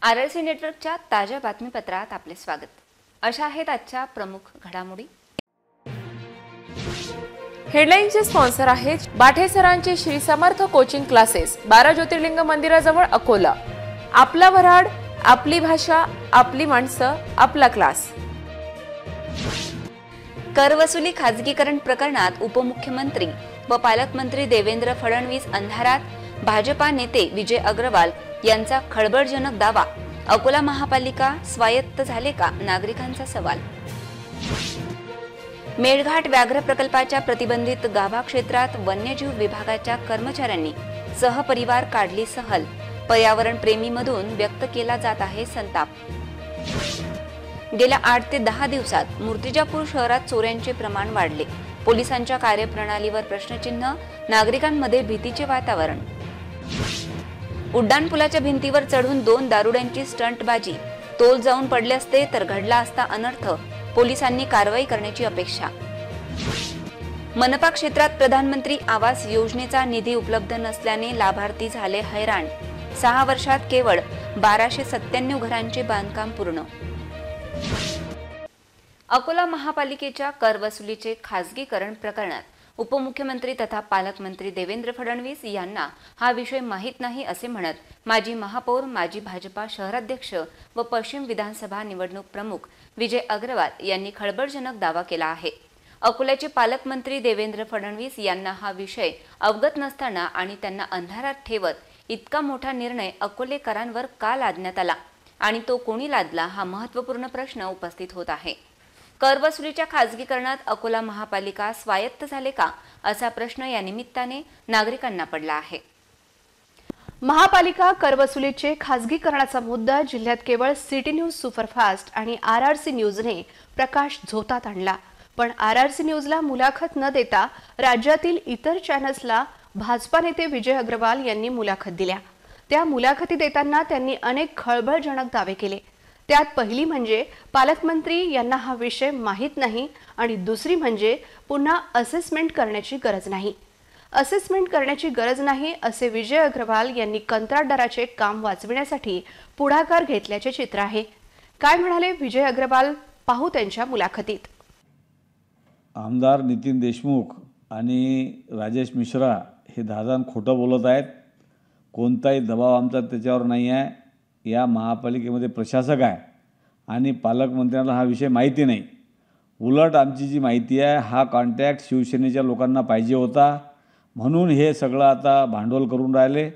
RRC नेटवर्कच्या ताज्या बातमीपत्रात आपले स्वागत। अशा आहेत आजच्या प्रमुख घडामोडी। हेडलाईनचे स्पॉन्सर आहेत बाठे सरांचे श्री समर्थ कोचिंग क्लासेस, 12 ज्योतिर्लिंग मंदिराजवळ अकोला। आपला वऱ्हाड, आपली भाषा, आपली माणसं, आपला क्लास। कर वसुली खाजगीकरण प्रकरणात उपमुख्यमंत्री व पालकमंत्री देवेंद्र फडणवीस अंधारात, भाजपा नेते विजय अग्रवाल यांचा खळबळजनक दावा। अकोला महापालिका स्वायत्त झाले का, नागरिकांचा सवाल। मेळघाट व्याघ्र प्रकल्पाच्या प्रतिबंधित गाभा क्षेत्रात वन्यजीव विभागाच्या कर्मचाऱ्यांनी सहपरिवार काढली सहल। पर्यावरण प्रेमीमधून व्यक्त केला जात आहे संताप। गेल्या 8 ते 10 दिवसात मूर्तिजापूर शहरात चोऱ्यांचे प्रमाण वाढले। पोलिसांच्या कार्यप्रणालीवर प्रश्नचिन्ह, नागरिकांमध्ये भीतीचे वातावरण। उड्डाणपुलाच्या भिंतीवर चढून 2 दारुड्यांची स्टंटबाजी, तोल जाऊन पडले असते तर घडला असता अनर्थ। पोलिसांनी कारवाई करण्याची अपेक्षा। मनपा क्षेत्रात प्रधानमंत्री आवास योजनेचा निधी उपलब्ध नसल्याने लाभार्थी झाले हैराण। 6 वर्षात केवळ 1297 घरांचे बांधकाम पूर्ण। अकोला महापालिकेच्या कर वसुलीचे खाजगीकरण प्रकरणात उपमुख्यमंत्री तथा पालकमंत्री देवेंद्र फडणवीस यांना हा विषय माहीत नाही असे म्हणत माजी महापौर, माजी भाजपा शहराध्यक्ष व पश्चिम विधानसभा निवडणूक प्रमुख विजय अग्रवाल यांनी खळबळजनक दावा केला आहे। अकोल्याचे पालकमंत्री देवेंद्र फडणवीस यांना हा विषय अवगत नसताना आणि त्यांना अंधारात ठेवत इतका मोठा निर्णय अकोलेकरांवर का लादण्यात आला आणि तो कोणी लादला, हा महत्त्वपूर्ण प्रश्न उपस्थित होत आहे। कर वसुलीच्या खाजगीकरणात अकोला महापालिका स्वायत्त झाले का, असा प्रश्न या निमित्ताने नागरिकांना पडला आहे। महापालिका कर वसुलीचे खाजगीकरणाचा मुद्दा जिल्ह्यात केवळ सिटी न्यूज सुपरफास्ट आणि आरआरसी न्यूजने प्रकाश झोतात आणला, पण आरआरसी न्यूजला मुलाखत न देता राज्यातील इतर चॅनल्सला भाजपा नेते विजय अग्रवाल यांनी मुलाखत दिल्या। त्या मुलाखती देताना त्यांनी अनेक खळबळजनक दावे केले। त्यात पहिली म्हणजे पालकमंत्री यांना हा विषय माहीत नाही आणि दुसरी म्हणजे पुन्हा असेसमेंट करण्याची गरज नाही। असेसमेंट करण्याची गरज नाही असे विजय अग्रवाल यांनी कंत्राटदाराचे काम वाचविण्यासाठी पुढाकार घेतल्याचे चित्र आहे। काय म्हणाले विजय अग्रवाल, पाहू त्यांच्या मुलाखतीत। आमदार नितीन देशमुख आणि राजेश मिश्रा हे दादान खोटं बोलत आहेत। कोणताही दबाव आमचा त्याच्यावर नाही आहे। या महापालिकेमध्ये प्रशासक आहे आणि पालकमंत्र्यांना हा विषय माहिती नाही। उलट आमची जी माहिती आहे, हा कॉन्टॅक्ट शिवसेनेच्या लोकांना पाहिजे होता, म्हणून हे सगळं आता भांडवल करून राहिले।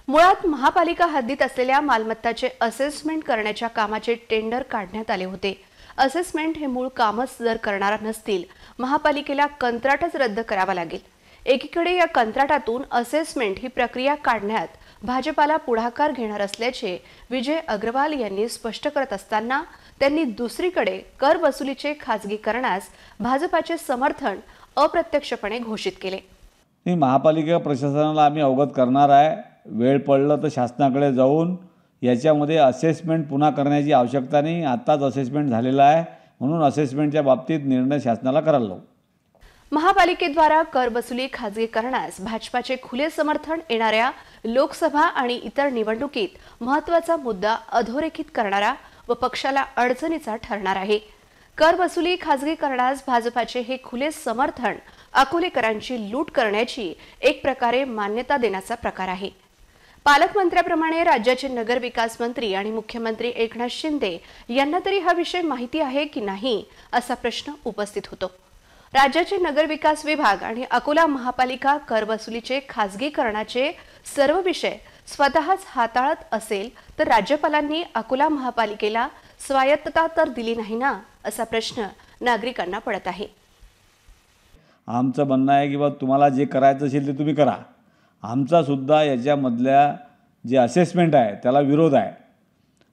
मुळात महापालिका हद्दीत असलेल्या मालमत्ताचे असेसमेंट करण्याच्या कामाचे टेंडर काढण्यात आले होते। असेसमेंट हे मूळ कामच जर करणार नसतील, महापालिकेला कंत्राटच रद्द करावा लागेल। एकीकडे या कंत्राटातून असेसमेंट ही प्रक्रिया काढण्यात भाजपाला पुढाकार घेणार असल्याचे विजय अग्रवाल यांनी स्पष्ट करत असताना त्यांनी दुसरीकडे कर वसुलीचे खाजगीकरणास भाजपाचे समर्थन अप्रत्यक्षपणे घोषित केले। महापालिका प्रशासनाला आम्ही अवगत करणार आहे। वेळ पडलं तर शासनाकडे जाऊन याच्यामध्ये असेसमेंट पुन्हा करण्याची आवश्यकता नाही। आताच असेसमेंट झालेला आहे, म्हणून असेसमेंटच्या बाबतीत निर्णय शासनाला करायला लावू। महापालिकेद्वारा कर वसुली खाजगीकरणास भाजपाचे खुले समर्थन येणाऱ्या लोकसभा आणि इतर निवडणुकीत महत्त्वाचा मुद्दा अधोरेखित करणारा व पक्षाला अडचणीचा ठरणार आहे। कर वसुली खाजगीकरणास भाजपाचे हे खुले समर्थन अकोलेकरांची लूट करण्याची एक प्रकारे मान्यता देण्याचा प्रकार आहे। पालकमंत्र्याप्रमाणे राज्याचे नगरविकास मंत्री आणि मुख्यमंत्री एकनाथ शिंदे यांना तरी हा विषय माहिती आहे की नाही, असा प्रश्न उपस्थित होतो। राज्याचे नगरविकास विभाग आणि अकोला महापालिका कर वसुलीचे खाजगीकरणाचे सर्व विषय स्वतःच हाताळत असेल तर राज्यपालांनी अकोला महापालिकेला स्वायत्तता तर दिली नाही ना, असा प्रश्न नागरिकांना पडत आहे। आमचं म्हणणं आहे की बा तुम्हाला जे करायचं असेल ते तुम्ही करा। आमचा सुद्धा याच्यामधल्या जे असेसमेंट आहे त्याला विरोध आहे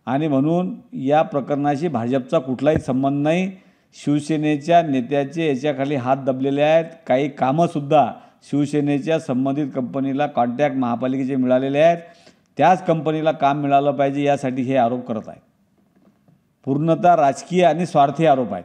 आणि म्हणून या प्रकरणाशी भाजपचा कुठलाही संबंध नाही। शिवसेनेच्या नेत्याचे याच्याखाली हात दबलेले आहेत। काही कामंसुद्धा शिवसेनेच्या संबंधित कंपनीला कॉन्टॅक्ट महापालिकेचे मिळालेले आहेत। त्याच कंपनीला काम मिळालं पाहिजे यासाठी हे आरोप करत आहेत। पूर्णतः राजकीय आणि स्वार्थी आरोप आहेत।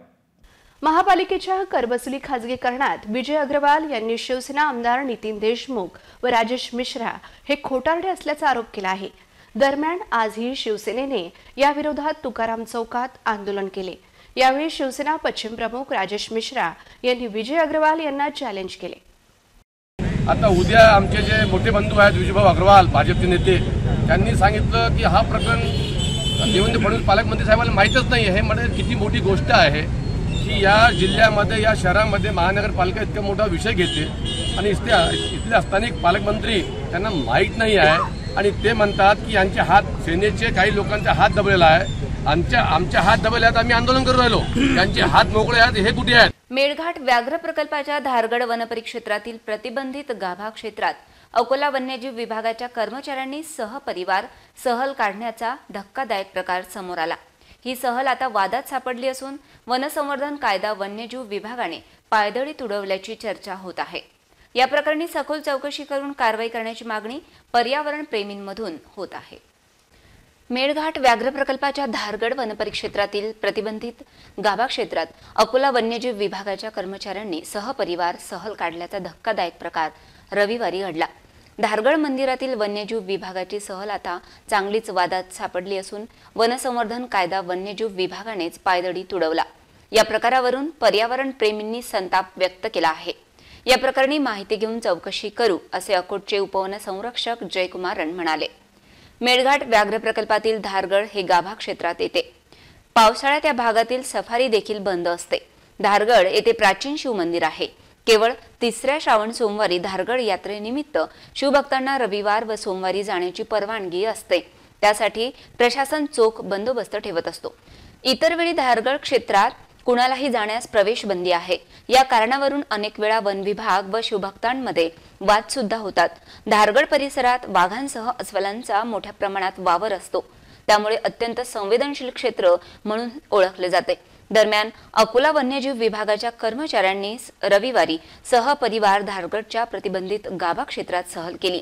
महापालिकेच्या करवसुली खाजगीकरणात विजय अग्रवाल यांनी शिवसेना आमदार नितीन देशमुख व राजेश मिश्रा हे खोटारडे असल्याचा आरोप केला आहे। दरम्यान आजही शिवसेनेने या विरोधात तुकाराम चौकात आंदोलन केले। यावेळी शिवसेना पश्चिम प्रमुख राजेश मिश्रा यांनी विजय अग्रवाल यांना चॅलेंज केले। आता उद्या आमचे जे मोठे बंधू आहेत विजयभाऊ अग्रवाल भाजपचे नेते, त्यांनी सांगितलं की हा प्रकरण देवेंद्र फडणवीस पालकमंत्री साहेबांना माहीतच नाही आहे। हे म्हणजे किती मोठी गोष्ट आहे की या जिल्ह्यामध्ये या शहरामध्ये महानगरपालिका इतका मोठा विषय घेते आणि इथले स्थानिक पालकमंत्री त्यांना माहीत नाही आहे आणि ते म्हणतात की यांचे हात, सेनेचे काही लोकांचे हात दबलेला आहे, आमचे हात दबले आहेत, आम्ही आंदोलन करू राहिलो, त्यांचे हात मोकळे आहेत, हे कुठे आहेत? मेळघाट व्याघ्र प्रकल्पाच्या धारगड वनपरिक्षेत्रातील प्रतिबंधित गाभा क्षेत्रात अकोला वन्यजीव विभागाच्या कर्मचाऱ्यांनी सहपरिवार सहल काढण्याचा धक्कादायक प्रकार समोर आला। ही सहल आता वादात सापडली असून वनसंवर्धन कायदा वन्यजीव विभागाने पायदळी तुडवल्याची चर्चा होत आहे। या प्रकरणी सखोल चौकशी करून कारवाई करण्याची मागणी पर्यावरण प्रेमींमधून होत आहे। मेळघाट व्याघ्र प्रकल्पाच्या धारगड वनपरिक्षेत्रातील प्रतिबंधित गाभा क्षेत्रात अकोला वन्यजीव विभागाच्या कर्मचाऱ्यांनी सहपरिवार सहल काढल्याचा धक्कादायक प्रकार रविवारी घडला। धारगड मंदिरातील वन्यजीव विभागाची सहल आता चांगलीच वादात सापडली असून वनसंवर्धन कायदा वन्यजीव विभागानेच पायदळी तुडवला। या प्रकारावरून पर्यावरण प्रेमींनी संताप व्यक्त केला आहे। या प्रकरणी माहिती घेऊन चौकशी करू असे अकोटचे उपवन संरक्षक जयकुमारन म्हणाले। मेळघाट व्याघ्र प्रकल्पातील धारगड हे गाभा क्षेत्रात येते। पावसाळ्यात या भागातील सफारी देखील बंद असते। धारगड येथे प्राचीन शिव मंदिर आहे। केवळ तिसऱ्या श्रावण सोमवारी धारगड यात्रेनिमित्त शिवभक्तांना रविवार व सोमवारी जाण्याची परवानगी असते। त्यासाठी प्रशासन चोख बंदोबस्त ठेवत असतो। इतर वेळी धारगड क्षेत्रात कुणालाही जाण्यास प्रवेश बंदी आहे। या कारणावरून अनेक वेळा वन विभाग व शिवभक्तांमध्ये वाद सुद्धा होतात। धारगड परिसरात वाघांसह अस्वलांचा मोठ्या प्रमाणात वावर असतो, त्यामुळे अत्यंत संवेदनशील क्षेत्र म्हणून ओळखले जाते। दरम्यान अकोला वन्यजीव विभागाच्या कर्मचाऱ्यांनी रविवारी सहपरिवार धारगडच्या प्रतिबंधित गाभा क्षेत्रात सहल केली।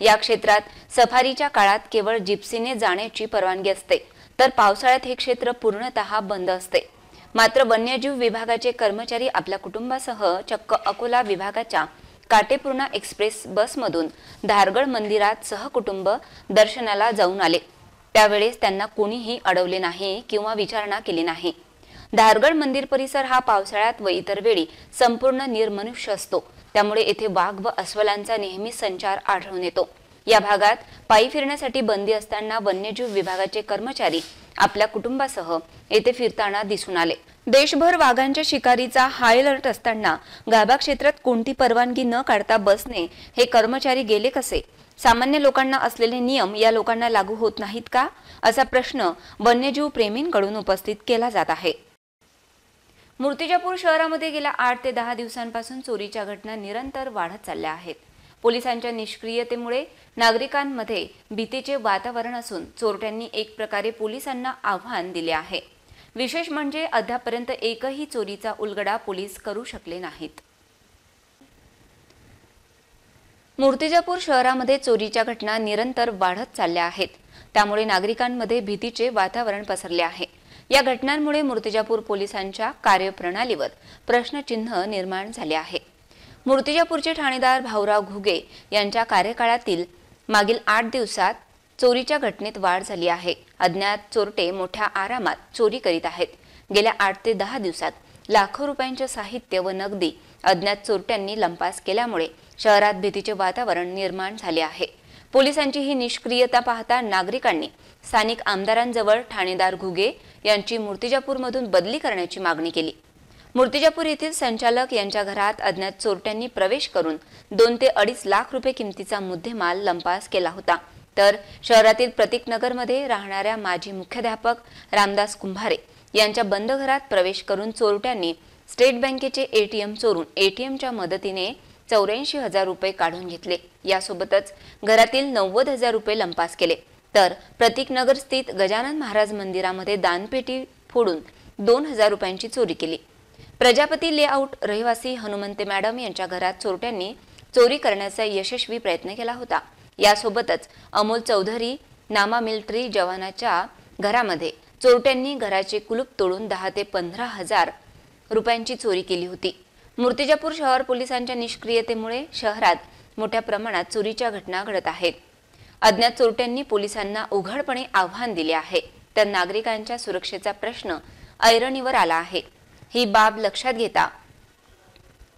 या क्षेत्रात सफारीच्या काळात केवळ जिप्सीने जाण्याची परवानगी असते, तर पावसाळ्यात हे क्षेत्र पूर्णतः बंद असते। मात्र वन्यजीव विभागाचे कर्मचारी आपल्या कुटुंबासह चक्क अकोला विभागाच्या काटेपूर्णा एक्सप्रेस बसमधून धारगड मंदिरात सहकुटुंब दर्शनाला जाऊन आले। त्यावेळेस त्यांना कोणीही अडवले नाही किंवा विचारणा केली नाही। धारगड मंदिर परिसर हा पावसाळ्यात व इतर वेळी संपूर्ण निर्मनुष्य असतो, त्यामुळे येथे वाघ व अस्वलांचा नेहमी संचार आढळून येतो। या भागात पायी फिरण्यासाठी बंदी असताना वन्यजीव विभागाचे कर्मचारी आपल्या कुटुंबासह येथे फिरताना दिसून आले। देशभर वाघांच्या शिकारीचा हाय अलर्ट असताना गाभा क्षेत्रात कोणती परवानगी न काढता बसने हे कर्मचारी गेले कसे? सामान्य लोकांना असलेले नियम या लोकांना लागू होत नाहीत का, असा प्रश्न वन्यजीव प्रेमींकडून उपस्थित केला जात आहे। मूर्तिजापूर शहरामध्ये गेल्या 8 ते 10 दिवसांपासून चोरीच्या घटना निरंतर वाढत चालल्या आहेत। पोलिसांच्या निष्क्रियतेमुळे नागरिकांमध्ये भीतीचे वातावरण असून चोरट्यांनी एक प्रकारे पोलिसांना आव्हान दिले आहे। विशेष म्हणजे अद्यापर्यंत एकही चोरीचा उलगडा पोलीस करू शकले नाहीत। मूर्तिजापूर शहरामध्ये चोरीच्या घटना निरंतर वाढत चालल्या आहेत, त्यामुळे नागरिकांमध्ये भीतीचे वातावरण पसरले आहे। या घटनांमुळे मूर्तिजापूर पोलिसांच्या कार्यप्रणालीवर प्रश्नचिन्ह निर्माण झाले आहे। मूर्तिजापूरचे ठाणेदार भाऊराव घुगे यांच्या कार्यकाळातील मागील 8 दिवसात चोरीच्या घटनेत वाढ झाली आहे। अज्ञात चोरटे मोठ्या आरामात चोरी करीत आहेत। गेल्या 8 ते 10 दिवसात लाखो रुपयांचे साहित्य व नगदी अज्ञात चोरट्यांनी लंपास केल्यामुळे शहरात भीतीचे वातावरण निर्माण झाले आहे। पोलिसांची ही निष्क्रियता पाहता नागरिकांनी स्थानिक आमदारांजवळ ठाणेदार घुगे यांची मूर्तिजापूरमधून बदली करण्याची मागणी केली। मूर्तिजापूर येथील संचालक यांच्या घरात अज्ञात चोरट्यांनी प्रवेश करून 2 ते 2.5 लाख रुपये किमतीचा मुद्देमाल लंपास केला होता। तर शहरातील प्रतीकनगरमध्ये राहणाऱ्या माजी मुख्याध्यापक रामदास कुंभारे यांच्या बंद घरात प्रवेश करून चोरट्यांनी स्टेट बँकेचे एटीएम चोरून एटीएमच्या मदतीने 84,000 रुपये काढून घेतले। यासोबतच घरातील 90,000 रुपये लंपास केले। तर प्रतीकनगर स्थित गजानन महाराज मंदिरामध्ये दानपेटी फोडून 2,000 रुपयांची चोरी केली। प्रजापती लेआउट रहिवासी हनुमंते मॅडम यांच्या घरात चोरट्यांनी चोरी करण्याचा यशस्वी प्रयत्न केला होता। यासोबतच अमोल चौधरी नामा मिलिटरी जवानाच्या घरामध्ये चोरट्यांनी घराचे कुलूप तोडून 10 ते 15,000 रुपयांची चोरी केली होती। मूर्तिजापूर शहर पोलिसांच्या निष्क्रियतेमुळे शहरात मोठ्या प्रमाणात चोरीच्या घटना घडत आहेत। अज्ञात चोरट्यांनी पोलिसांना उघडपणे आव्हान दिले आहे, तर नागरिकांच्या सुरक्षेचा प्रश्न ऐरणीवर आला आहे। ही बाब लक्षात घेता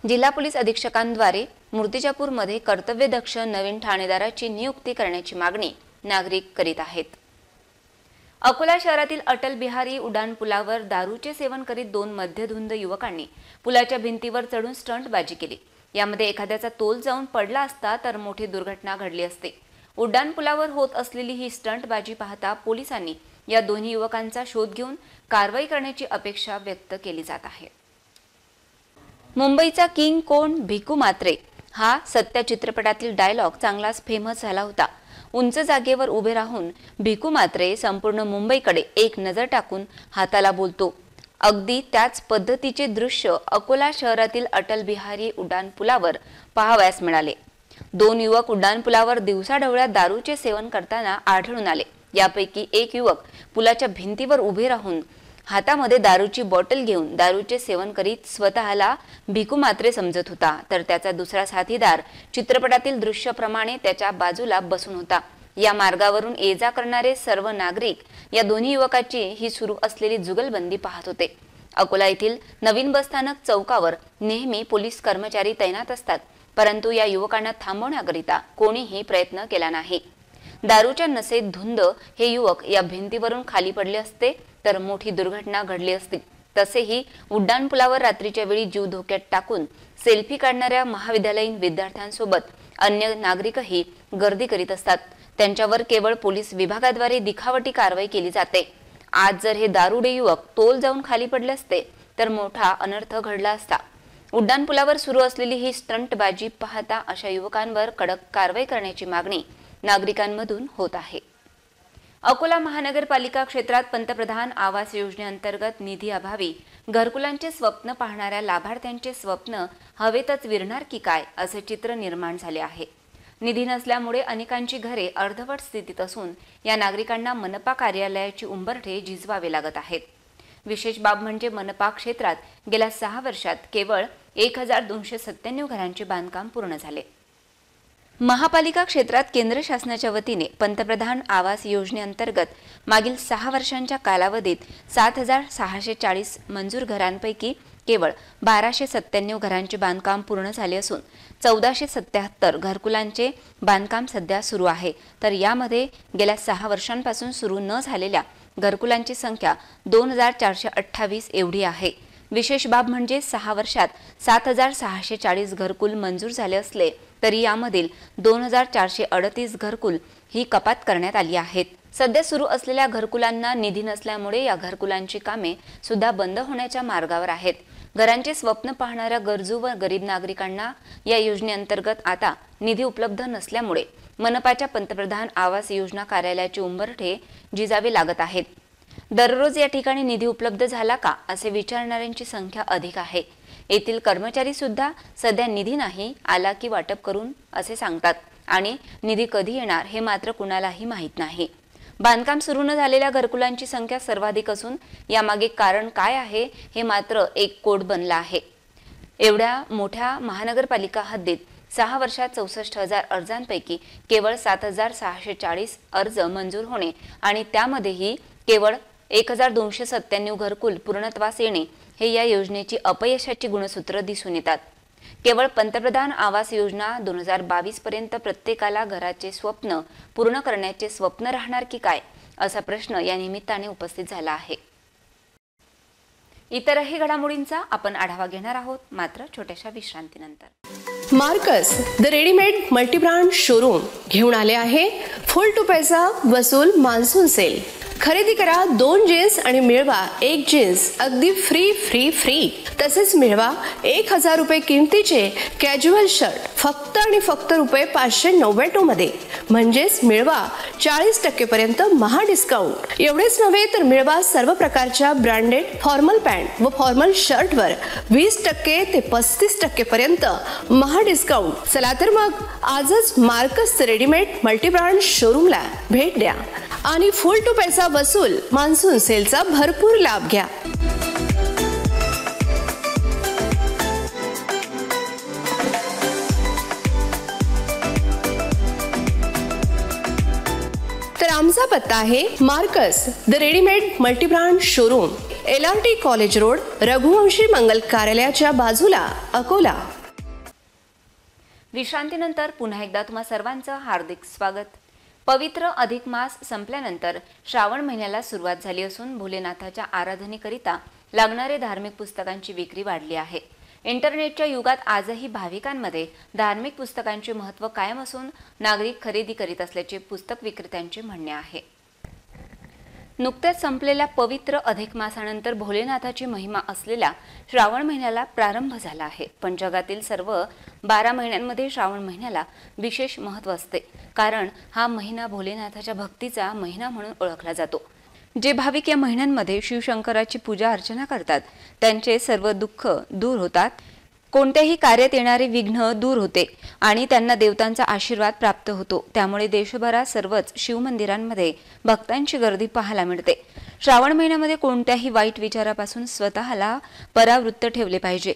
जिल्हा पोलीस अधीक्षकांद्वारे मूर्तिजापूरमध्ये कर्तव्यदक्ष नवीन ठाणेदाराची नियुक्ती करण्याची मागणी नागरिक करीत आहेत। अकोला शहरातील अटल बिहारी उड्डाण पुलावर दारूचे सेवन करीत 2 मध्यधुंद युवकांनी पुलाच्या भिंतीवर चढून स्टंटबाजी केली। यामध्ये एखाद्याचा तोल जाऊन पडला असता तर मोठी दुर्घटना घडली असते। उड्डाण पुलावर होत असलेली ही स्टंटबाजी पाहता पोलिसांनी या दोन्ही युवकांचा शोध घेऊन कारवाई करण्याची अपेक्षा व्यक्त केली जात आहे। मुंबईचा किंग कोण भिकू मात्रे हा सत्या चित्रपटातील डायलॉग चांगलाच फेमस झाला होता। उंच जागेवर उभे राहून भिकू मात्रे संपूर्ण मुंबईकडे एक नजर टाकून हाताला बोलतो। अगदी त्याच पद्धतीचे दृश्य अकोला शहरातील अटल बिहारी उड्डाण पुलावर पाहावयास मिळाले। 2 युवक उड्डाण पुलावर दिवसाढवळ्या दारूचे सेवन करताना आढळून आले। यापैकी एक युवक पुलाच्या भिंतीवर उभे राहून हातामध्ये दारूची बॉटल घेऊन दारूचे सेवन करीत स्वतःला भिकू मात्रे समजत होता, तर त्याचा दुसरा साथीदार चित्रपटातील दृश्याप्रमाणे त्याच्या बाजूला बसून होता। या मार्गावरून ये-जा करणारे सर्व नागरिक या दोन्ही युवकाची ही सुरू असलेली जुगलबंदी पाहत होते। अकोला येथील नवीन बसस्थानक चौकावर नेहमी पोलीस कर्मचारी तैनात असतात, परंतु या युवकांना थांबवण्याकरिता कोणीही प्रयत्न केला नाही। दारूच्या नशेत धुंद हे युवक या भिंतीवरून खाली पडले असते तर मोठी दुर्घटना घडली असती। तसेही उड्डाण पुलावर रात्रीच्या वेळी जीव धोक्यात टाकून सेल्फी काढणाऱ्या महाविद्यालयीन विद्यार्थ्यांसोबत अन्य नागरिकही गर्दी करीत असतात। त्यांच्यावर केवळ पोलीस विभागाद्वारे दिखावटी कारवाई केली जाते। आज जर हे दारुडे युवक तोल जाऊन खाली पडले असते तर मोठा अनर्थ घडला असता। उड्डाण पुलावर सुरू असलेली ही स्टंटबाजी पाहता अशा युवकांवर कडक कारवाई करण्याची मागणी नागरिकांमधून होत आहे। अकोला महानगरपालिका क्षेत्रात पंतप्रधान आवास योजनेअंतर्गत निधी अभावी घरकुलांचे स्वप्न पाहणाऱ्या लाभार्थ्यांचे स्वप्न हवेतच विरणार की काय असे चित्र निर्माण झाले आहे। निधी नसल्यामुळे अनेकांची घरे अर्धवट स्थितीत असून या नागरिकांना मनपा कार्यालयाची उंबरठे झिजवावे लागत आहेत। विशेष बाब म्हणजे मनपा क्षेत्रात गेल्या 6 वर्षात केवळ 1297 घरांचे बांधकाम पूर्ण झाले। महापालिका क्षेत्रात केंद्र शासनाच्या वतीने पंतप्रधान आवास योजनेअंतर्गत मागील 6 वर्षांच्या कालावधीत 7640 मंजूर घरांपैकी केवळ 1297 घरांचे बांधकाम पूर्ण झाले असून 1477 घरकुलांचे बांधकाम सध्या सुरू आहे, तर यामध्ये गेल्या 6 वर्षांपासून सुरू न झालेल्या घरकुलांची संख्या 2428 एवढी आहे। विशेष बाब म्हणजे 6 वर्षात 7640 घरकुल मंजूर झाले असले तरी यामधील 2438 घरकुल ही कपात करण्यात आली आहेत। सध्या सुरू असलेल्या घरकुलांना निधी नसल्यामुळे या घरकुलांची कामे सुद्धा बंद होण्याच्या मार्गावर आहेत। घरांचे स्वप्न पाहणाऱ्या गरजू व गरीब नागरिकांना या योजनेअंतर्गत आता निधी उपलब्ध नसल्यामुळे मनपाच्या पंतप्रधान आवास योजना कार्यालयाचे उंबरठे झिजावे लागत आहेत। दररोज या ठिकाणी निधी उपलब्ध झाला का असे विचारणाऱ्यांची संख्या अधिक आहे। येथील कर्मचारी सुद्धा सध्या निधी नाही आला की वाटप करून असे सांगतात आणि निधी कधी येणार हे मात्र कुणालाही माहित नाही। बांधकाम सुरू न झालेल्या घरकुलांची संख्या सर्वाधिक असून यामागे कारण काय आहे हे मात्र एक कोड बनला आहे। एवढ्या मोठ्या महानगरपालिका हद्दीत 6 वर्षात 64,000 अर्जांपैकी केवळ 7640 अर्ज मंजूर होणे आणि त्यामध्येही केवळ 1297 घरकुल पूर्णत्वास येणे हे या योजनेची अपयशाची गुणसूत्र दिसून येतात। केवळ पंतप्रधान आवास योजना 2022 पर्यंत प्रत्येकाला घराचे स्वप्न पूर्ण करण्याचे स्वप्न राहणार की काय असा प्रश्न या निमित्ताने उपस्थित झाला आहे। इतरही घडामोडींचा आपण आढावा घेणार आहोत, मात्र छोट्याशा विश्रांतीनंतर। Marcus the readymade multibrand showroom घेऊन आले आहे फुल टू पैसा वसूल मान्सून सेल। खरेदी करा 2 जीन्स आणि मिळवा 1 जीन्स अगदी फ्री फ्री फ्री। तसेच मिळवा 1000 रुपये किमतीचे कॅज्युअल शर्ट फक्त आणि फक्त रुपये 599 मध्ये, म्हणजेच मिळवा 40% पर्यंत महा डिस्काउंट। एवढेच नव्हे तर मिळवा सर्व प्रकारच्या ब्रँडेड फॉर्मल पॅन्ट व फॉर्मल शर्टवर 20% ते 35% पर्यंत महा डिस्काउंट। चला तर मग आजच मार्कस रेडीमेड मल्टीब्रँड शोरूमला भेट द्या आणि फुल टू पैसा वसूल मान्सून सेलचा भरपूर लाभ घ्या। आमचा पत्ता आहे Marcus the readymade multibrand showroom, LRT college road, Raghuvanshi Mangal कार्यालयाच्या बाजूला, अकोला. विश्रांतीनंतर पुन्हा एकदा तुम्हा सर्वांचं हार्दिक स्वागत. पवित्र अधिक मास संपल्यानंतर श्रावण महिन्याला सुरुवात झाली असून भोलेनाथाच्या आराधनेकरिता लागणारे धार्मिक पुस्तकांची विक्री वाढली आहे. इंटरनेटच्या युगात आजही भाविकांमध्ये धार्मिक पुस्तकांचे महत्त्व कायम असून नागरिक खरेदी करीत असल्याचे पुस्तक विक्रेत्यांचे म्हणणे आहे. नुकत्याच संपलेल्या पवित्र अधिक मासानंतर भोलेनाथाची महिमा असलेल्या श्रावण महिन्याला प्रारंभ झाला आहे. पण जगातील सर्व 12 महिन्यांमध्ये श्रावण महिन्याला विशेष महत्त्व असते, कारण हा महिना भोलेनाथाच्या भक्तीचा महिना म्हणून ओळखला जातो. जे भाविक या महिन्यांमध्ये शिवशंकराची पूजा अर्चना करतात त्यांचे सर्व दुःख दूर होतात, कोणत्याही कार्यात येणारे विघ्न दूर होते आणि त्यांना देवतांचा आशीर्वाद प्राप्त होतो. त्यामुळे देशभरात सर्वच शिवमंदिरांमध्ये भक्तांची गर्दी पाहायला मिळते. श्रावण महिन्यामध्ये कोणत्याही वाईट विचारापासून स्वतःला परावृत्त ठेवले पाहिजे.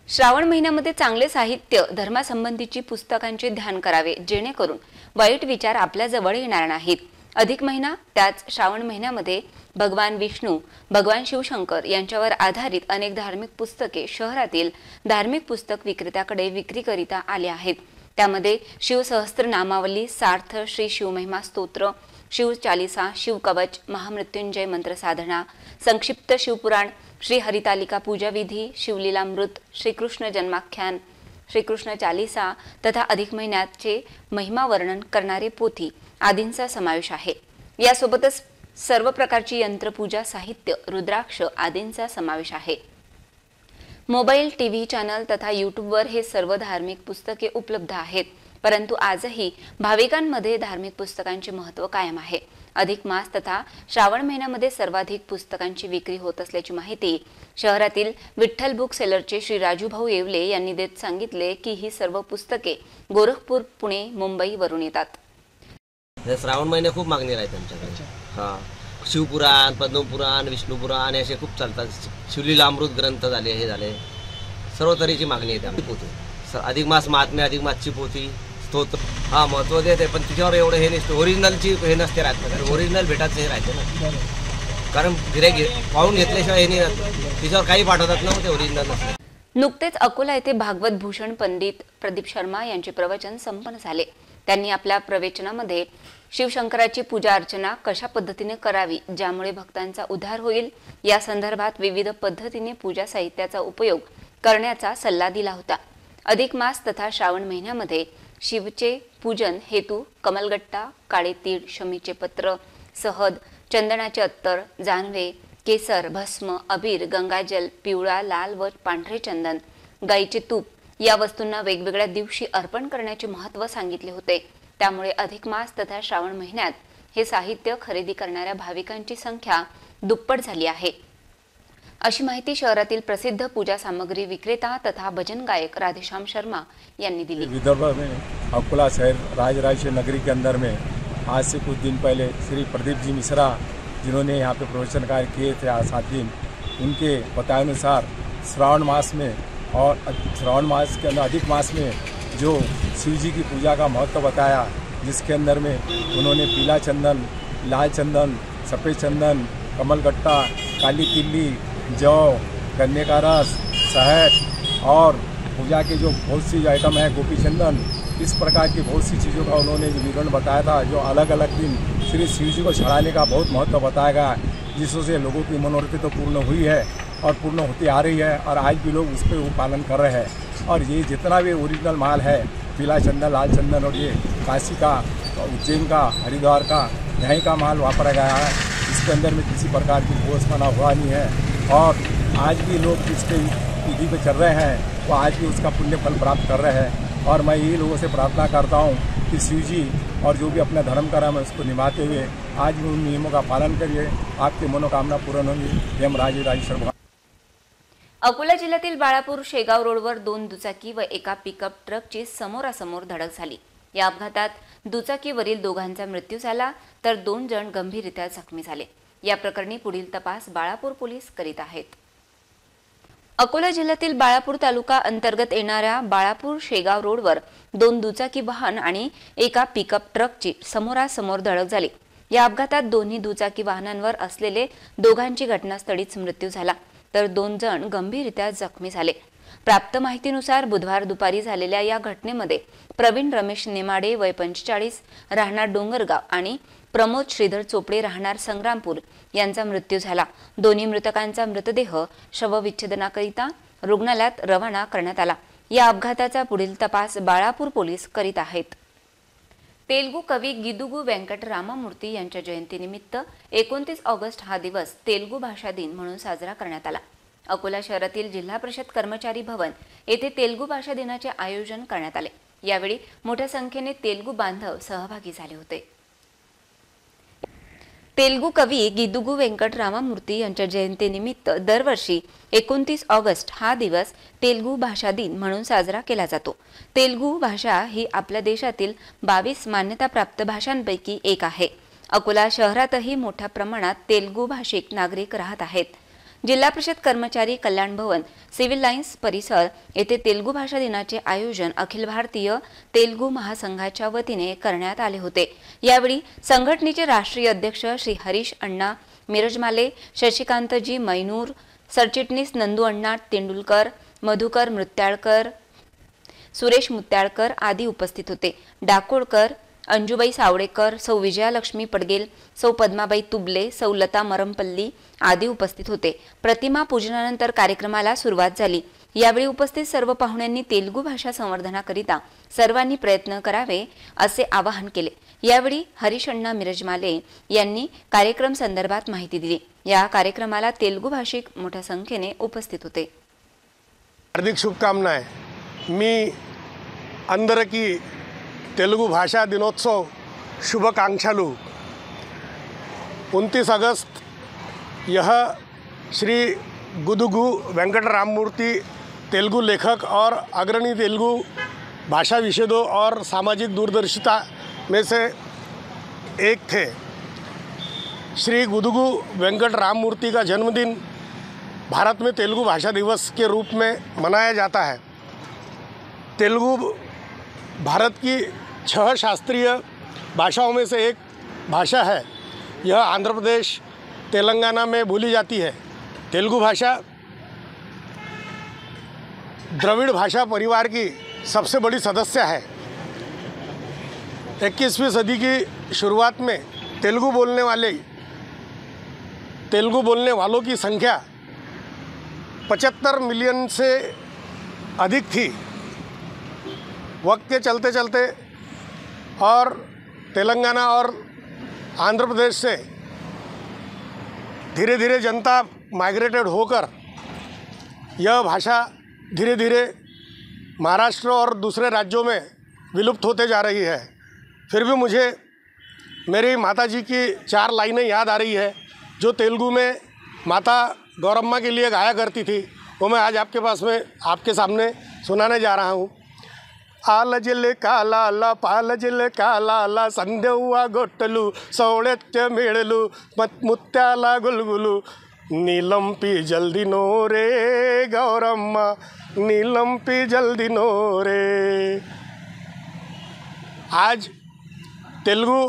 श्रावण महिन्यामध्ये चांगले साहित्य, धर्मासंबंधीची पुस्तकांचे ध्यान करावे, जेणेकरून वाईट विचार आपल्या जवळ येणार नाहीत. अधिक महिना, त्याच श्रावण महिन्यामध्ये भगवान विष्णू, भगवान शिवशंकर यांच्यावर आधारित अनेक धार्मिक पुस्तके शहरातील धार्मिक पुस्तक विक्रेत्याकडे विक्रीकरिता आले आहेत. त्यामध्ये शिवसहस्त्रनामावली, सार्थ, श्री शिवमहिमा स्तोत्र, शिव चालिसा, शिवकवच, महामृत्युंजय मंत्र साधना, संक्षिप्त शिवपुराण, श्री हरितालिका पूजाविधी, शिवलीलामृत, श्रीकृष्ण जन्माख्यान, श्रीकृष्ण चालिसा तथा अधिक महिन्याचे महिमा वर्णन करणारे पोथी आदींचा समावेश आहे. यासोबतच सर्व प्रकारची यंत्रपूजा साहित्य, रुद्राक्ष आदींचा समावेश आहे. मोबाईल, टीव्ही चॅनल तथा यूट्यूबवर हे सर्व धार्मिक पुस्तके उपलब्ध आहेत. परंतु आजही भाविकांमध्ये धार्मिक पुस्तकांचे महत्त्व कायम आहे. अधिक मास तथा श्रावण महिन्यामध्ये सर्वाधिक पुस्तकांची विक्री होत असल्याची माहिती शहरातील विठ्ठल बुक सेलरचे श्री राजूभाऊ येवले यांनी देत सांगितले की ही सर्व पुस्तके गोरखपूर, पुणे, मुंबई वरून येतात. श्रावण महिने खूप मागणी राहते आमच्याकडे. हां, शिवपुराण, पद्मपुराण, विष्णुपुराण असे खूप चालतात. शिवलीलामृत ग्रंथ झाले, हे झाले, सर्व तऱ्हेची मागणी येते आमची पोथी. अधिक मास महात्म्य, अधिक मासची पोथी, स्तोत्र हा महत्त्व देते. पण तिच्यावर एवढं हे नसतं, ओरिजिनलची हे नसते राहत, कारण ओरिजिनल भेटायचं हे राहते ना, कारण गिऱ्हाईक पाहून घेतल्याशिवाय हे नाही, तिच्यावर काही पाठवतात ना, ते ओरिजिनल नसते. नुकतेच अकोला येथे भागवत भूषण पंडित प्रदीप शर्मा यांचे प्रवचन संपन्न झाले. त्यांनी आपल्या प्रवचनामध्ये शिवशंकराची पूजा अर्चना कशा पद्धतीने करावी, ज्यामुळे भक्तांचा उद्धार होईल, या संदर्भात विविध पद्धतीने पूजा साहित्याचा उपयोग करण्याचा सल्ला दिला होता. अधिक मास तथा श्रावण महिन्यामध्ये शिवचे पूजन हेतू कमलगट्टा, काळे तीळ, शमीचे पत्र, सहद, चंदनाचे अत्तर, जानवे, केसर, भस्म, अबीर, गंगाजल, पिवळा, लाल व पांढरे चंदन, गाईचे तूप या वस्तूंना वेगवेगळ्या दिवशी अर्पण करण्याचे महत्त्व सांगितले होते. त्यामुळे अधिक मास तथा श्रावण महिन्यात हे साहित्य खरेदी करणाऱ्या भाविकांची संख्या दुप्पट झाली आहे, अशी माहिती शहरातील प्रसिद्ध पूजा सामग्री विक्रेता तथा भजन गायक राधेश्याम शर्मा यांनी दिली. विदर्भ में अकोला शहर राजराजेश्वर नगरी के अंदर में आज से कुछ दिन पहले श्री प्रदीप जी मिश्रा, जिन्होंने यहाँ पे प्रवचन कार्य किए थे आज 7 दिन, उनके बताए अनुसार श्रावण मास में और श्रावण मास के अंदर अधिक मास में जो शिव जी की पूजा का महत्व बताया, जिसके अंदर में उन्होंने पीला चंदन, लाल चंदन, सफ़ेद चंदन, कमलगट्टा, काली तिल्ली, जौ, गन्ने का रस, शहद और पूजा के जो बहुत सी आइटम है, गोपी चंदन, इस प्रकार की बहुत सी चीज़ों का उन्होंने विवरण बताया था, जो अलग अलग दिन श्री शिव जी को चढ़ाने का बहुत महत्व बताया गया, जिससे लोगों की मनोरथी तो पूर्ण हुई है और पूर्ण होती आ रही है, और आज भी लोग उस पर पालन कर रहे हैं. और ये जितना भी ओरिजिनल माल है, पीला चंदन, लाल चंदन, और ये काशी का, उज्जैन का, हरिद्वार का, यहीं का माल वापरा गया है. इसके अंदर में किसी प्रकार की भोजपना हुआ नहीं है, और आज भी लोग जिसके विधि पे चल रहे हैं वो आज भी उसका पुण्य फल प्राप्त कर रहे हैं. और मैं ये लोगों से प्रार्थना करता हूँ कि शिव जी और जो भी अपना धर्म कर्म है उसको निभाते हुए आज भी उन नियमों का पालन करिए, आपकी मनोकामना पूर्ण होगी. एम राजेश्वर. अकोला जिल्ह्यातील बाळापूर शेगाव रोडवर 2 दुचाकी व एका पिकअप ट्रकची समोरासमोर धडक झाली. या अपघातात दुचाकीवरील दोघांचा मृत्यू झाला तर 2 जण गंभीररित्या जखमी झाले. या प्रकरणी पुढील तपास बाळापूर पोलीस करीत आहेत. अकोला जिल्ह्यातील बाळापूर तालुका अंतर्गत येणाऱ्या बाळापूर शेगाव रोडवर 2 दुचाकी वाहन आणि एका पिकअप ट्रकची समोरासमोर धडक झाली. या अपघातात दोन्ही दुचाकी वाहनांवर असलेले दोघांची घटनास्थळीच मृत्यू झाला, तर 2 जण गंभीररित्या जखमी झाले। प्राप्त माहितीनुसार बुधवार दुपारी झालेल्या या घटनेमध्ये प्रवीण रमेश नेमाडे वय 45 राहणार डोंगरगाव आणि प्रमोद श्रीधर चोपडे राहणार संग्रामपूर यांचा मृत्यू झाला। दोन्ही मृतकांचा मृतदेह शवविच्छेदनाकरिता रुग्णालयात रवाना करण्यात आला। या अपघाताचा पुढील तपास बाळापूर पोलीस करीत आहेत। तेलुगू कवी गिदुगू वेंकट रामामूर्ती यांच्या जयंतीनिमित्त 29 ऑगस्ट हा दिवस तेलुगू भाषा दिन म्हणून साजरा करण्यात आला। अकोला शहरातील जिल्हा परिषद कर्मचारी भवन येथे तेलुगू भाषा दिनाचे आयोजन करण्यात आले। यावेळी मोठ्या संख्येने तेलुगू बांधव सहभागी झाले होते। तेलुगू कवी गिदुगू वेंकट रामामूर्ती यांच्या जयंतीनिमित्त दरवर्षी 29 ऑगस्ट हा दिवस तेलुगू भाषा दिन म्हणून साजरा केला जातो। तेलुगू भाषा ही आपल्या देशातील 22 मान्यताप्राप्त भाषांपैकी एक आहे। अकोला शहरातही मोठ्या प्रमाणात तेलुगू भाषिक नागरिक राहत आहेत। जिल्हा परिषद कर्मचारी कल्याण भवन सिव्हिल लाईन्स परिसर येथे तेलुगू भाषा दिनाचे आयोजन अखिल भारतीय तेलुगू महासंघाच्या वतीने करण्यात आले होते। यावेळी संघटनेचे राष्ट्रीय अध्यक्ष श्री हरीश अण्णा मिरजमाले, शशिकांतजी मैनूर, सरचिटणीस नंदू अण्णा तेंडुलकर, मधुकर मुत्याळकर, सुरेश मुत्याळकर आदी उपस्थित होते। डाकोळकर, अंजुबाई सावडेकर, सौ विजयालक्ष्मी पडगेल, सौ पद्माबाई तुबले, सौ लता मरमपल्ली आदी उपस्थित होते। प्रतिमा पूजनानंतर कार्यक्रमाला सुरुवात झाली। यावेळी उपस्थित सर्व पाहुण्यांनी तेलुगू भाषा संवर्धनाकरिता सर्वांनी प्रयत्न करावे असे आवाहन केले। यावेळी हरीश अण्णा मिरजमाले यांनी कार्यक्रम संदर्भात माहिती दिली। या कार्यक्रमाला तेलुगू भाषिक मोठ्या संख्येने उपस्थित होते। हार्दिक शुभकामनाएं। मी अंदरकी तेलुगु भाषा दिनोत्सव शुभकांक्षालु 29 अगस्त यह श्री गिदुगू वेंकट राममूर्ति तेलुगु लेखक और अग्रणी तेलुगु भाषा विशेषों और सामाजिक दूरदर्शिता में से एक थे। श्री गिदुगू वेंकट राममूर्ति का जन्मदिन भारत में तेलुगु भाषा दिवस के रूप में मनाया जाता है। तेलुगु भारत की 6 शास्त्रीय भाषाओं में से एक भाषा है। यह आंध्र प्रदेश, तेलंगाना में बोली जाती है। तेलुगु भाषा द्रविड़ भाषा परिवार की सबसे बड़ी सदस्य है। 21वीं सदी की शुरुआत में तेलुगु बोलने वालों की संख्या 75 मिलियन से अधिक थी। वक्त के चलते चलते और तेलंगाना और आंध्र प्रदेश से धीरे धीरे जनता माइग्रेटेड होकर यह भाषा धीरे धीरे महाराष्ट्र और दूसरे राज्यों में विलुप्त होते जा रही है। फिर भी मुझे मेरी माताजी की 4 लाइनें याद आ रही है जो तेलुगु में माता गौरम्मा के लिए गाया करती थी। वो मैं आज आपके सामने सुनाने जा रहा हूँ। आलजिल कालाला पालजिल कालाला संदेव्वा गोट्टलू सौळेत्य मेळलू मुत्याला गुलगुलू नीलंपी जल्दी नो रे गौरम्मा नीलंपी जल्दी नो रे। आज तेलुगु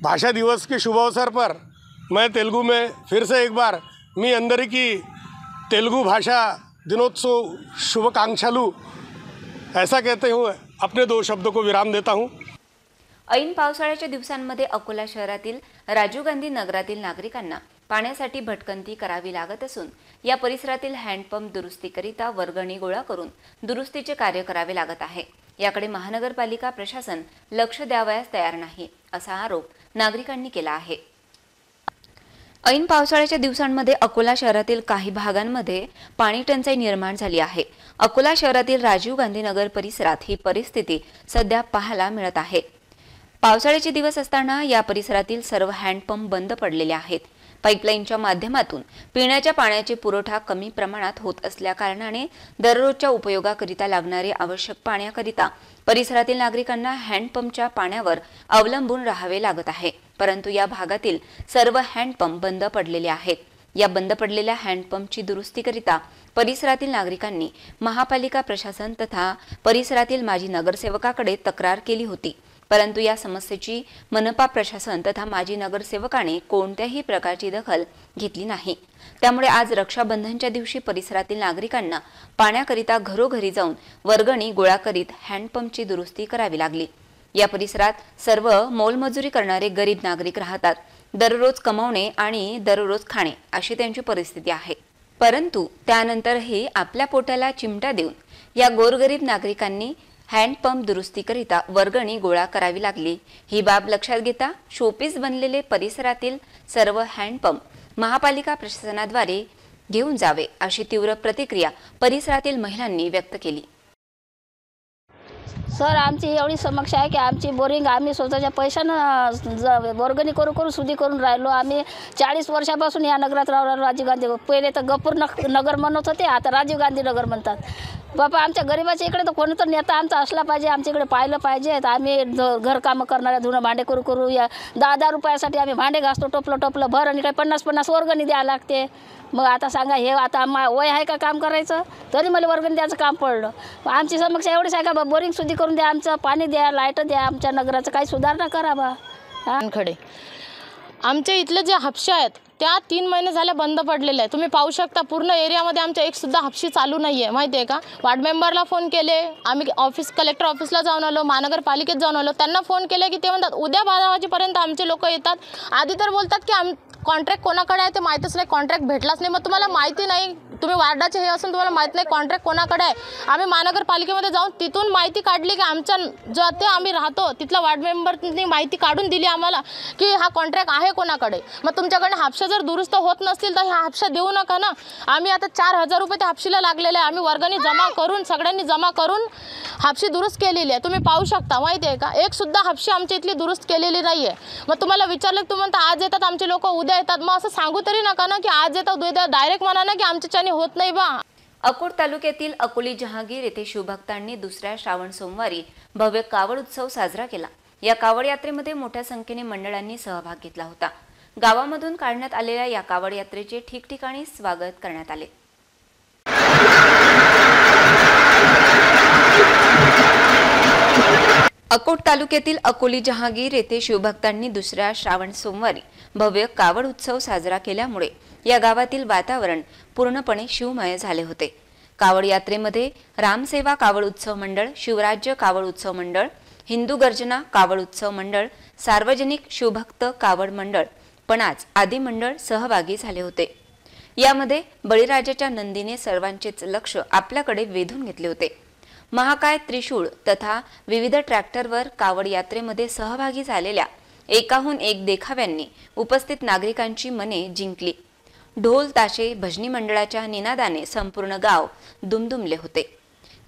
भाषा दिवस के शुभ अवसर पर मैं तेलुगु में फिर से एक बार मी अंदरिकी तेलुगु भाषा दिनोत्सव शुभकांक्षालू ऐसा कहते हुए अपने 2 शब्दों को विराम देता हूँ। ऐन पावसाळ्याच्या दिवसांमध्ये अकोला शहरातील राजीव गांधी नगरातील नागरिकांना पाण्यासाठी भटकंती करावी लागत असून या परिसरातील हँडपंप दुरुस्तीकरिता वर्गणी गोळा करून दुरुस्तीचे कार्य करावे लागत आहे। याकडे महानगरपालिका प्रशासन लक्ष द्यावयास तयार नाही असा आरोप नागरिकांनी केला आहे। ऐन पावसाळ्याच्या दिवसांमध्ये अकोला शहरातील काही भागांमध्ये पाणी टंचाई निर्माण झाली आहे। अकोला शहरातील राजीव गांधी नगर परिसरात ही परिस्थिती सध्या पाहायला मिळत आहे। पावसाळ्याचे दिवस असताना या परिसरातील सर्व हँडपंप बंद पडलेले आहेत। पाईपलाईनच्या माध्यमातून पिण्याच्या पाण्याचे पुरवठा कमी प्रमाणात होत असल्या कारणाने दररोजच्या उपयोगाकरिता लागणारे आवश्यक पाण्याकरिता परिसरातील नागरिकांना हँडपंपच्या पाण्यावर अवलंबून राहावे लागत आहे। परंतु या भागातील सर्व हँडपंप बंद पडलेले आहेत। या बंद पडलेल्या हँडपंपची दुरुस्तीकरिता परिसरातील नागरिकांनी महापालिका प्रशासन तथा परिसरातील माजी नगरसेवकाकडे तक्रार केली होती। परंतु या समस्येची मनपा प्रशासन तथा माजी नगरसेवकाने कोणत्याही प्रकारची दखल घेतली नाही। त्यामुळे आज रक्षाबंधनच्या दिवशी परिसरातील नागरिकांना पाण्याकरिता घरोघरी जाऊन वर्गणी गोळा करीत हँडपंपची दुरुस्ती करावी लागली। या परिसरात सर्व मोलमजुरी करणारे गरीब नागरिक राहतात। दररोज कमावणे आणि दररोज खाणे अशी त्यांची परिस्थिती आहे। परंतु त्यानंतरही आपल्या पोटाला चिमटा देऊन या गोरगरीब नागरिकांनी हँडपंप दुरुस्तीकरिता वर्गणी गोळा करावी लागली। ही बाब लक्षात घेता शोपीस बनलेले परिसरातील सर्व हँडपंप महापालिका प्रशासनाद्वारे घेऊन जावे अशी तीव्र प्रतिक्रिया परिसरातील महिलांनी व्यक्त केली। सर, आमची एवढी समस्या आहे की आमची बोरिंग आम्ही स्वतःच्या पैशानं वर्गणी करून सुधी करून राहिलो। आम्ही 40 वर्षापासून या नगरात राहिलो। राजीव गांधी पहिले तर गपूर नगर म्हणत होते, आता राजीव गांधी नगर म्हणतात। बाबा, आमच्या गरीबाच्या इकडे तर कोणी तर नेता आमचा असला पाहिजे, आमच्या इकडे पाहिलं पाहिजे। आम्ही घरकामं करणाऱ्या धुणं भांडे करू या 10-10 रुपयासाठी आम्ही भांडे घासतो, टोपलं भर, आणि इकडे 50-50 वर्गणी द्यावं लागते। मग आता सांगा, हे आता वय आहे का काम करायचं? तरी मला वर्गणी द्यायचं काम पडलं। आमची समस्या एवढीच आहे का बोरिंग सुधी करून द्या, आमचं पाणी द्या, लाईट द्या, आमच्या नगराचं काही सुधारणा करा बा। खडे आमच्या इथले जे हापशा आहेत त्या 3 महिने झाले बंद पडलेले आहे। तुम्ही पाहू शकता पूर्ण एरियामध्ये आमच्या एक सुद्धा हापशी चालू नाही आहे, माहिती आहे का? वार्ड मेंबरला फोन केले, आम्ही कलेक्टर ऑफिसला जाऊन आलो, महानगरपालिकेत जाऊन आलो, त्यांना फोन केले की ते म्हणतात उद्या 12 वाजेपर्यंत आमचे लोक येतात। आधी तर बोलतात की कॉन्ट्रॅक्ट कोणाकडे आहे ते माहीतच नाही, कॉन्ट्रॅक्ट भेटलाच नाही। मग तुम्हाला माहिती नाही, तुम्ही वार्डाचे हे असून तुम्हाला माहीत नाही कॉन्ट्रॅक्ट कोणाकडे आहे। आम्ही महानगरपालिकेमध्ये जाऊन तिथून माहिती काढली की आमच्या जो ते आम्ही राहतो तिथला वार्ड मेंबरनी माहिती काढून दिली आम्हाला की हा कॉन्ट्रॅक्ट आहे कोणाकडे। मग तुमच्याकडे हापशा जर दुरुस्त होत नसतील तर ह्या हापशा देऊ नका ना। आम्ही आता 4000 रुपये त्या हापशीला लागलेले आहे। आम्ही वर्गणी जमा करून सगळ्यांनी जमा करून हापशी दुरुस्त केलेली आहे। तुम्ही पाहू शकता, माहिती आहे का? एक सुद्धा हापशी आमच्या इथली दुरुस्त केलेली नाही आहे। मग तुम्हाला विचारलं की तुम्ही म्हणता आज येतात आमचे लोक, उद्या येतात। मग असं सांगू तरी नका ना की आज येतात उद्या येतात, डायरेक्ट म्हणा ना की आमच्याच्याने होत नाही बा। अकोट तालुक्यातील अकोली जहांगीर येथे शिवभक्तांनी दुसऱ्या श्रावण सोमवारी भव्य कावड उत्सव साजरा केला। या कावड यात्रेमध्ये मोठ्या संख्येने मंडळांनी सहभाग घेतला होता। गावामधून काढण्यात आलेल्या या कावड यात्रेचे ठिकठिकाणी स्वागत करण्यात आले। अकोट तालुक्यातील अकोली जहांगीर येथे शिवभक्तांनी दुसऱ्या श्रावण सोमवारी भव्य कावड उत्सव साजरा केल्यामुळे या गावातील वातावरण पूर्णपणे शिवमय झाले होते। कावड यात्रेमध्ये रामसेवा कावड उत्सव मंडळ, शिवराज्य कावड उत्सव मंडळ, हिंदू गर्जना कावड उत्सव मंडळ, सार्वजनिक शिवभक्त कावड मंडळ, पणाज आदी मंडळ सहभागी झाले होते। यामध्ये बळीराजाच्या नंदीने सर्वांचेच लक्ष आपल्याकडे वेधून घेतले होते। महाकाय, त्रिशूळ तथा विविध ट्रॅक्टरवर कावड यात्रेमध्ये सहभागी झालेल्या एकाहून एक देखाव्यांनी उपस्थित नागरिकांची मने जिंकली। ढोल ताशे भजनी मंडळाच्या निनादाने संपूर्ण गाव दुमदुमले होते।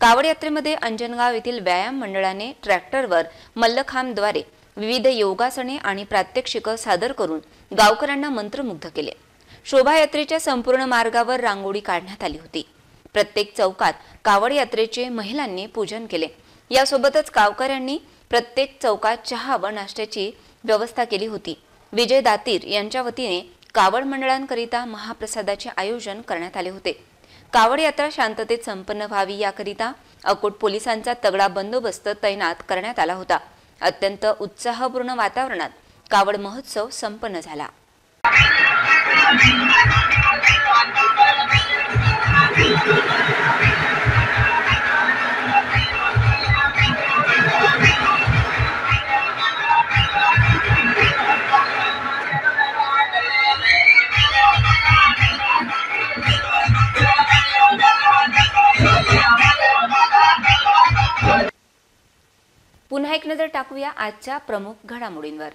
कावड यात्रेमध्ये अंजनगाव येथील व्यायाम मंडळाने ट्रॅक्टरवर मल्लखांबद्वारे विविध योगासने आणि प्रात्यक्षिकं सादर करून गावकऱ्यांना मंत्रमुग्ध केले। शोभायात्रेच्या संपूर्ण मार्गावर रांगोळी काढण्यात आली होती। प्रत्येक चौकात कावड यात्रेचे महिलांनी पूजन केले। यासोबतच गावकऱ्यांनी प्रत्येक चौकात चहा व नाश्त्याची व्यवस्था केली होती। विजय दातीर यांच्या वतीने कावड मंडळांकरिता महाप्रसादाचे आयोजन करण्यात आले होते। कावड यात्रा शांततेत संपन्न व्हावी याकरिता अकोट पोलिसांचा तगडा बंदोबस्त तैनात करण्यात आला होता। अत्यंत उत्साहपूर्ण वातावरणात कावड महोत्सव संपन्न झाला। पुन्हा एक नजर टाकूया आजच्या प्रमुख घडामोडींवर।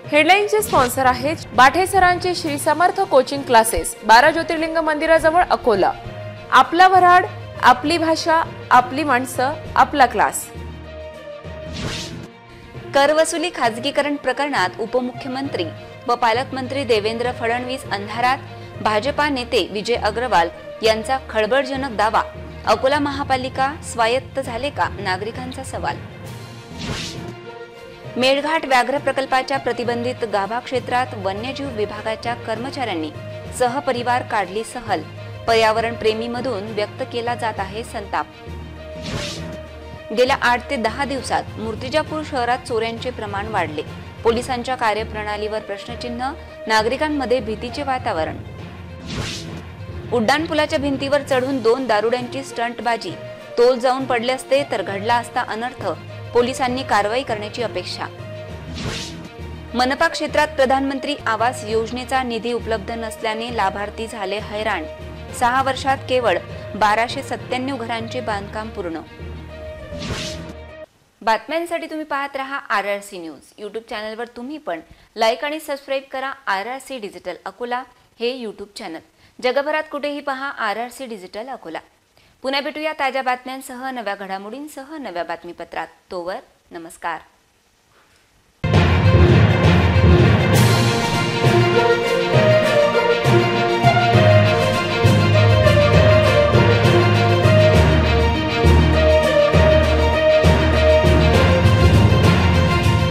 हेडलाईनचे स्पॉन्सर आहेत बाठे सरांचे श्री समर्थ कोचिंग क्लासेस, 12 ज्योतिर्लिंग मंदिराजवळ अकोला। आपला वऱ्हाड, आपली भाषा, आपली माणसं, आपला क्लास। कर वसुली खाजगीकरण प्रकरणात उपमुख्यमंत्री व पालकमंत्री देवेंद्र फडणवीस अंधारात, भाजपा नेते विजय अग्रवाल यांचा खळबळजनक दावा। अकोला महापालिका स्वायत्त झाले का, नागरिकांचा सवाल। मेळघाट व्याघ्र प्रकल्पाच्या प्रतिबंधित गाभा क्षेत्रात वन्यजीव विभागाच्या कर्मचाऱ्यांनी सहपरिवार काढली सहल। पर्यावरण प्रेमीमधून व्यक्त केला जात आहे संताप। गेल्या 8 ते 10 दिवसात मूर्तिजापूर शहरात चोऱ्यांचे प्रमाण वाढले. पोलिसांच्या कार्यप्रणालीवर प्रश्नचिन्ह, नागरिकांमध्ये भीतीचे वातावरण. उड्डाणपुलाच्या भिंतीवर चढून 2 दारुड्यांची स्टंटबाजी. तोल जाऊन पडले असते तर घडला असता अनर्थ. पोलिसांनी कारवाई करण्याची अपेक्षा. मनपा क्षेत्रात प्रधानमंत्री आवास योजनेचा निधी उपलब्ध नसल्याने लाभार्थी झाले हैराण. 6 वर्षात केवळ 1297 घरांचे बांधकाम पूर्ण. बातम्यांसाठी तुम्ही पाहत रहा RRC न्यूज. यूट्यूब चॅनलवर तुम्ही पण लाईक आणि सबस्क्राईब करा RRC डिजिटल अकोला हे यूट्यूब चॅनल. जगभरात कुठेही पहा RRC डिजिटल अकोला. पुन्हा भेटूया ताज्या बातम्यांसह, नव्या घडामोडींसह नव्या बातमीपत्रात. तोवर नमस्कार.